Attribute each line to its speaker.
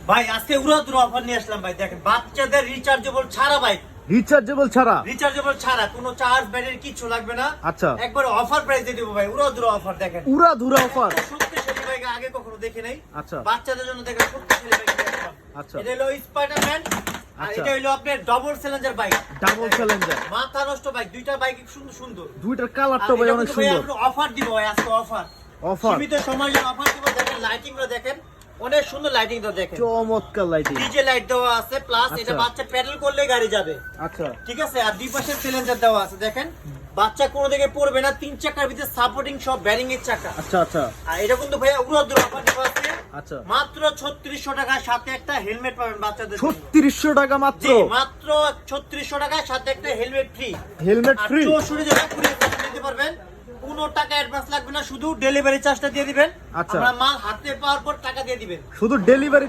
Speaker 1: ভাই আজকে উড়াধুরা অফার নিয়ে আসলাম ভাই। দেখেন বাচ্চাদের রিচার্জেবল ছাড়া ভাই,
Speaker 2: রিচার্জেবল ছাড়া
Speaker 1: কোনো চার্জ ব্যাটারি কিছু লাগবে না।
Speaker 2: আচ্ছা।
Speaker 1: একবার অফার প্রাইসে দিব ভাই, উড়াধুরা অফার। দেখেন
Speaker 2: উড়াধুরা অফার।
Speaker 1: শক্তিশালী বাইক আগে কখনো দেখে নাই।
Speaker 2: আচ্ছা।
Speaker 1: বাচ্চাদের জন্য দেখেন শক্তিশালী বাইক নিয়ে আসলাম।
Speaker 2: আচ্ছা।
Speaker 1: এটা হলো স্পাইডারম্যান আর
Speaker 2: আচ্ছা।
Speaker 1: এটা হলো আপনার double Challenger bike.
Speaker 2: Double Challenger.
Speaker 1: মাথা নষ্ট বাইক, দুইটা বাইক সুন্দর সুন্দর।
Speaker 2: দুইটার কালারটা ভাই অনেক সুন্দর।
Speaker 1: অফার দিব ভাই আজকে, অফার সীমিত সময়ের জন্য অফার দিব। দেখেন লাইটিং গুলো দেখেন, অনেক সুন্দর লাইটিং তো দেখেন,
Speaker 2: চমৎকার লাইটিং।
Speaker 1: ডিজে লাইট দেওয়া আছে, প্লাস এটা
Speaker 2: আচ্ছা।
Speaker 1: বাচ্চা প্যাডেল করলে গাড়ি যাবে।
Speaker 2: আচ্ছা।
Speaker 1: ঠিক আছে, আর দুই পাশে সিলিন্ডার দেওয়া আছে। দেখেন বাচ্চা কোনো দিকে পড়বে না, তিন চাকার ভিতরে সাপোর্টিং সব ব্যারিং এর চাকা।
Speaker 2: আচ্ছা আচ্ছা
Speaker 1: আর এটা কিন্তু ভাইয়া উড়াধুরা অফার দেওয়া আছে।
Speaker 2: আচ্ছা।
Speaker 1: মাত্র 3600 টাকার সাথে একটা হেলমেট পাবেন বাচ্চাদের জন্য।
Speaker 2: 3600 টাকা মাত্র।
Speaker 1: জি, মাত্র 3600 টাকার সাথে একটা হেলমেট ফ্রি।
Speaker 2: Helmet free.
Speaker 1: 64 টাকা কুরিয়ার চার্জ দিতে পারবেন। কোনো টাকা অ্যাডভান্স লাগবে না, শুধু ডেলিভারি চার্জটা দিয়ে দিবেন।
Speaker 2: আচ্ছা।
Speaker 1: আমরা মাল হাতে পাওয়ার পর টাকা দিয়ে দিবেন।
Speaker 2: শুধু ডেলিভারি